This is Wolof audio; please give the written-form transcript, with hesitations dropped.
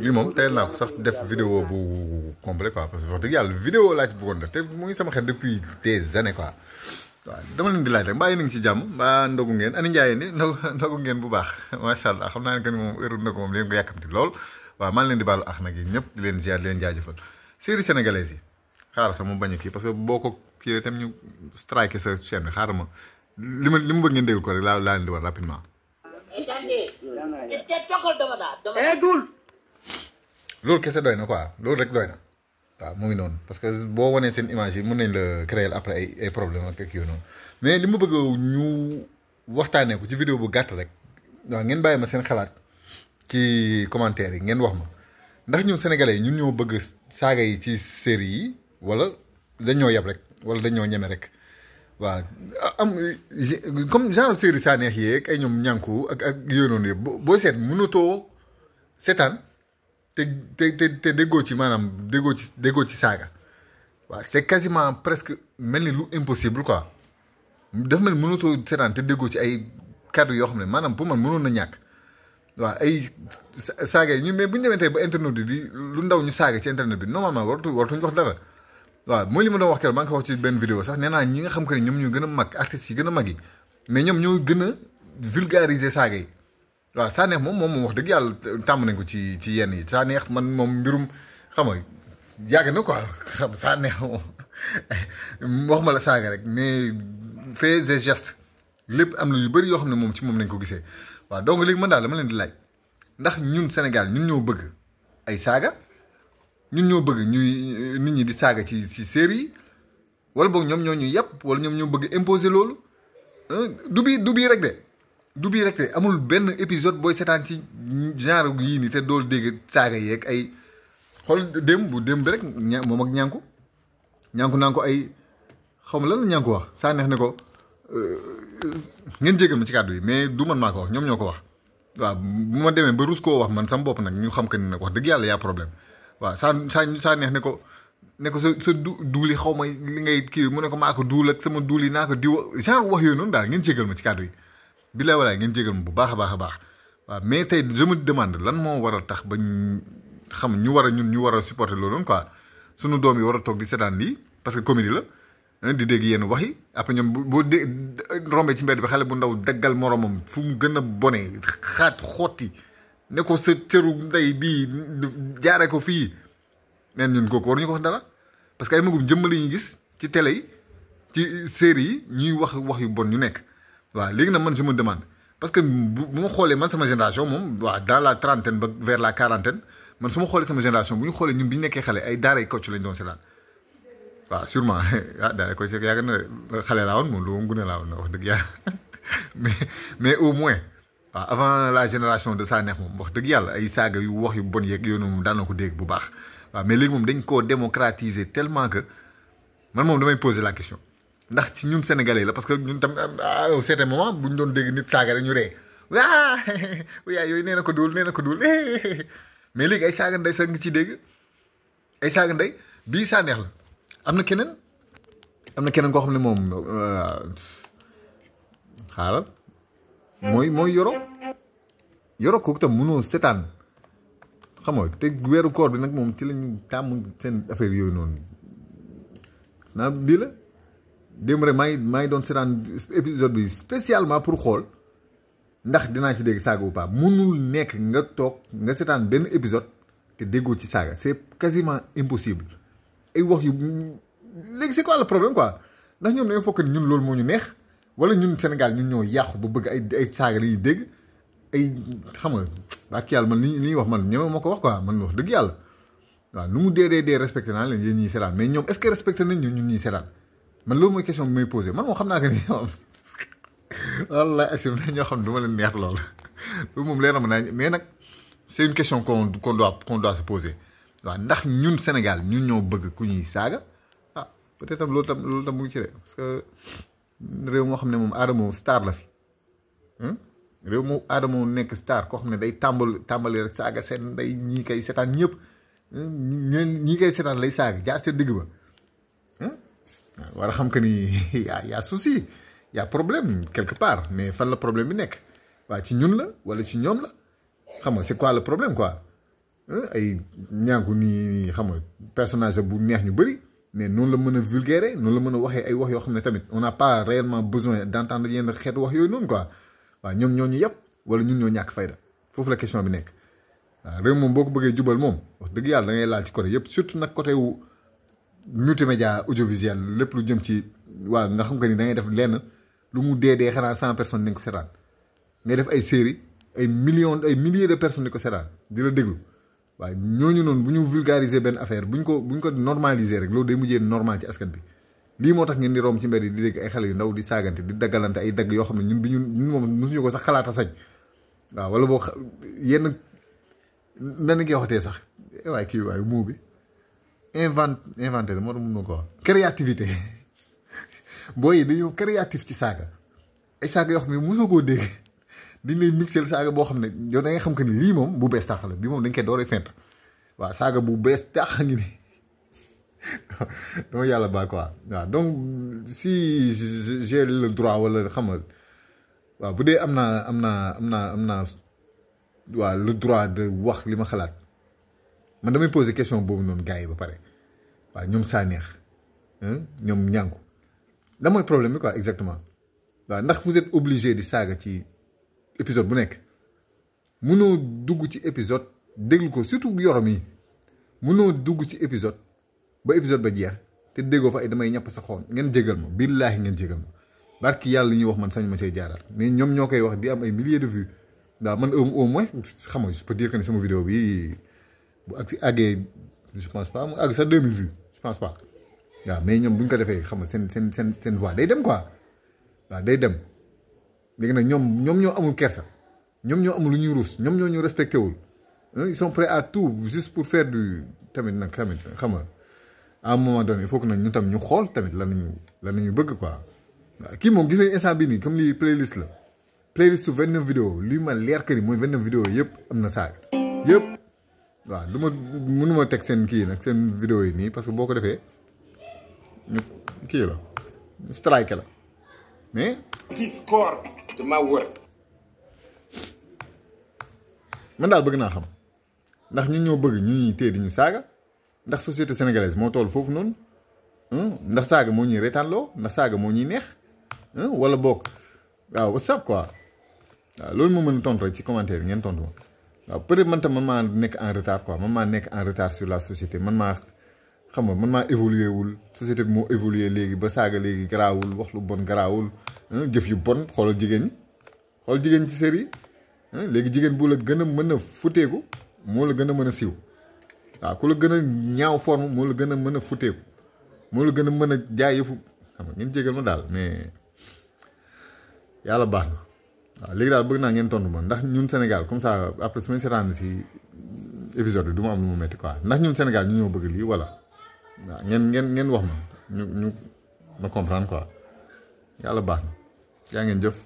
lii moom teel naa ko sax def vidéo bu complet quoi parce que wax dëgg yàlla vidéo laa ci bëggoon def te mu ngi sama xel depuis des années quoi waaw dama leen di laaj rek mbaa yéen a ngi ci jàmm mbaa ndogu ngeen ani njaayeen ni ndogu ngeen bu baax macha allah xam naa ne que ni moom heure ndogu moom leen ko yàkkamti lool waaw maa ngi leen di baalu ax nag yi ñëpp di leen ziar di leen jaajëfal série sénégalaise yi xaaral sax mu bañ a kii parce que boo ko kii itam ñu strike sa chaîne bi xaaral ma li ma bëgg ngeen déglu ko rek laa leen di war rapidement. loolu kese doy na quoi loolu rek doy na waaw mu ngi noonu parce que boo wanee seen image yi mën nañ la créer après ay problème ak kii noonu mais li ma bëgg ñu waxtaanee ko ci vidéo bu gàtt rek waaw ngeen bàyyi ma seen xalaat ci commentaire yi ngeen wax ma ndax ñun sénégalais yi ñun ñoo bëgg saaga yi ci série yi wala dañoo yab rek wala dañoo ñeme rek waaw am comme genre série Sanekh yeeg ay ñoom ñànku ak yooyu noonu yëpp booy seet mënatoo seetaan te déggoo ci maanaam déggoo ci saaga waaw c'est quasiment presque mel ni lu impossible quoi dafa mel mënatoo seetaan te déggoo ci ay kàddu yoo xam ne maanaam pour man mënoon na ñàkk waaw ay saaga yi ñu mais bu ñu demee tey ba internet bi di lu ndaw ñu saaga ci internet bi normalement waratuñ wax dara waaw mooy li ma doon wax keroog maa ngi ko wax ci benn vidéo sax nee naa ñi nga xam que ni ñoom ñoo gën a mag artistes yi gën a mag yi mais ñoom ñoo gën a vulgariser saaga yi waaw Sanekh moom wax dëgg yàlla tàmm nañ ko ci yenn yi Sanekh man moom mbirum xam nga yàgg na quoi xam Sanekh moom wax ma la saaga rek mais faits et gestes lépp am na yu bëri yoo xam ne moom ci moom nañ ko gisee waaw donc léegi man daal dama leen di laaj ndax ñun Sénégal ñun ñoo bëgg ay saaga ñun ñoo bëgg ñuy nit ñi di saaga ci série yi wala boog ñoom ñoo ñuy yàpp wala ñoom ñoo bëgg imposer loolu du bii rek de amul benn épisode booy seetaan ci genre yii nii te dool dégg saaga yeeg ay xool démb bi rek moom ak ñànku naan ko ay xaw ma lan la ñànku wax Sanekh ne ko ngeen jégal ma ci kàddu yi mais du man maa ko wax ñoom ñoo ko wax waaw bu ma demee ba rus koo wax man sama bopp nag ñu xam que ni nag wax dëgg yàlla yaa problème waaw Sanekh ne ko sa duuli xaw ma li ngay kii mu ne ko maa ko duul ak sama duul yi naa ko diwa genre wax yooyu noonu daal ngeen jégal ma ci kàddu yi bi la walaay ngeen jégal ma bu baax a baax a baax waaw mais tey je me demande lan moo war a tax ba xam ñu war a supporter loolu noonu quoi sunu doom yi war a toog di seetaan lii parce que comédie la di dégg yenn wax yi après ñoom boo rombee ci mbedd bi xale bu ndaw daggal moromam fu mu gën a bone xotti ne ko sa cëru ndey bii jaaree ko fii neen ñun kooku waruñu ko wax dara parce que ay magum jëmmali ñu gis ci télé yi ci série yi ñuy wax yu bon ñu nekk waaw léegi nag man je me demande parce que bu ma xoolee man sama génération moom waaw dans la trentaine ba vers la quarantaine man su ma xoolee sama génération bu ñu xoolee ñun bi ñu nekkee xale ay daaray Kocc lañ doon seetaan waaw sûrement daaray Kocc yàgg na xale laa woon moom lu ngune laa woon wax dëgg yàlla mais au moins waaw avant la génération de Sanekh moom wax dëgg yàlla ay saaga yu wax yu bon yeeg yoonu moom daan na ko dégg bu baax waaw mais léegi moom dañ koo démocratiser tellement que man moom damay poser la question ndax ci ñun sénégalais la parce que ñun tam au certain moment bu ñu doon dégg nit saaga rek ñu ree waa yaay yooyu nee na ko duul mais léegi ay saaga ndey sax nga ciy dégg ay saaga ndey bii Sanekh la am na keneen koo xam ne moom xaaral mooy yoro kooku tam mënoo seetaan xam nga te weeru koor bi nag moom ci lañu tàmm seen affaire yooyu noonu naa bii la démb rek maa ngi doon seetaan épisode bi spécialement pour xool ndax dinaa ci dégg saaga ou pas mënul nekk nga toog nga seetaan benn épisode te déggoo ci saaga c'est quasiment impossible ay wax yu léegi c'est quoi le problème quoi ndax ñoom dañoo fokk ni ñun loolu moo ñu neex wala ñun Sénégal ñun ñoo yàqu ba bëgg ay saaga la ñuy dégg ay xam nga waa kii yàlla man li ñuy wax man ñeme moo ko wax quoi man wax dëgg yàlla waaw nu mu dee respecté naa leen yéen ñuy seetaan mais ñoom est-ce que respecté nañ ñun ñuy seetaan man loolu mooy question bi may posé man moom xam naa que ni walla assume na ñoo xam ne du ma leen neex lool loolu moom leer na ma naa mais nag c'est une question qu'on doit se poser waaw ndax ñun Sénégal ñun ñoo bëgg ku ñuy saaga ah peut-être tam loolu tam mu ngi ci de parce que réew moo xam ne moom Adamo star la fi réew moo Adamo nekk star koo xam ne day tàmbali rek saaga seen day ñii koy seetaan ñëpp ñii koy seetaan lay saaga jaar ca digg ba war a xam que ni y a souci y a problème quelque part mais fan la problème bi nekk waaw ci ñun la wala ci ñoom la xam nga c'est quoi le problème quoi ay ñànku nii xam nga personnage bu neex ñu bëri mais noonu la mën a vulgaire noonu la mën a waxee ay wax yoo xam ne tamit on n'a pas réellement besoin d'entendre yenn xeetu wax yooyu noonu quoi waaw ñoom ñoo ñu yëpp wala ñun ñoo ñàkk fayda foofu la question bi nekk waaw réew moom boo ko bëggee jubal moom wax dëgg yàlla da ngay laal ci côté yëpp surtout nag côté wu multimédia audiovisuel lépp lu jëm ci waaw nga xam que ni da ngay def lenn lu mu dee xanaa 100 personnes nañ ko seetaan ngay def ay série ay milliers de personnes di ko seetaan di la déglu waaye ñooñu noonu bu ñu vulgariser benn affaire buñ ko normaliser rek loolu day mujjee normal ci askan bi lii moo tax ngeen di romb ci mbedd yi di dégg ay xale yu ndaw di saagante di daggalante ay dagg yoo xam ne ñun moom mosuñu ko sax xalaata sañ waaw wala boo yenn nan nga koy waxatee sax waaye kii waaye muu bi inventé moo tax mun na ko wax créativité booy yi dañoo créatif ci saaga ay saaga yoo xam ne mosoo koo dégg dañ lay mixel saaga boo xam ne yow da nga xam que ni lii moom bu bees tàq la bii moom dañ koy dooree fent waaw saaga bu bees tàq ngi ni dama yàlla baal quoi waaw donc si j'ai le droit wala xam nga waaw bu dee am naa waaw le droit de wax li ma xalaat man damay poser question boobu noonu gars yi ba pare waaw ñoom saa neex ñoom ñànku la mooy problème bi quoi exactement waaw ndax vous êtes obligé di saaga ci épisode bu nekk mënoo dugg ci épisode déglu ko surtout yorom yi mënoo dugg ci épisode ba épisode ba jeex te déggoo fa ay damay ñàpp sa xoon ngeen jégal ma billaahi ngeen jégal ma barki yàlla ñuy wax man sañ ma cay jaaraat mais ñoom ñoo koy wax di am ay milliers de vues waaw man au moins xam nga je peux dire que ni sama vidéo bi bu ak si àggee je pense pas mu àgg sax 2000 vues je pense pas waaw mais ñoom bu ñu ko defee xam nga seen voix day dem quoi waaw day dem léegi nag ñoom ñoo amul kersa ñoom ñoo amul lu ñuy ruus ñoom ñoo ñu respecté wul ils sont prêts à tout juste pour faire du tamit nag tamit xam nga à un moment donné il faut que nag ñu tam ñu xool tamit lan nañu bëgg quoi waaw kii moom gis nañ instant bii nii comme lii playlist la playlist su 29 vidéo lii ma leer kër yi mooy 29 vidéo yëpp am na saaga yëpp waaw mënuma teg seen kii nag seen vidéo yi nii parce que boo ko defee ñu kii la ñu strike la mais score to my work. man daal bëgg naa xam ndax ñun ñoo bëgg ñu ñuy téye di ñu saaga ndax société sénégalaise moo toll foofu noonu ndax saaga moo ñuy reetaanloo ndax saaga moo ñuy neex wala boog waaw whatsapp quoi waaw loolu moo mën a tontu rek ci commentaire yi ngeen tontu ma waaw peut-être man tam man maa nekk en retard quoi man maa nekk en retard sur la société man maa xam nga man maa évolué wul société bi moo évolué léegi ba saaga léegi garaawul wax lu bon garaawul jëf yu bon xoolal jigéen ñi ci série yi léegi jigéen bu la gën a mën a futeeku moo la gën a mën a siiw waaw ku la gën a ñaaw forme moo la gën a mën a futeeku moo la gën a mën a jaay yëfu xam nga ngeen jégal ma daal mais yàlla baax na waaw léegi daal bëgg naa ngeen tontu ma ndax ñun Sénégal comme ça après su ma seetaan si épisode bi du ma am lu mu métti quoi ndax ñun Sénégal ñu ñoo bëgg lii wala waaw ngeen wax ma ñu ma comprendre quoi yàlla baax na yaa ngeen jëf.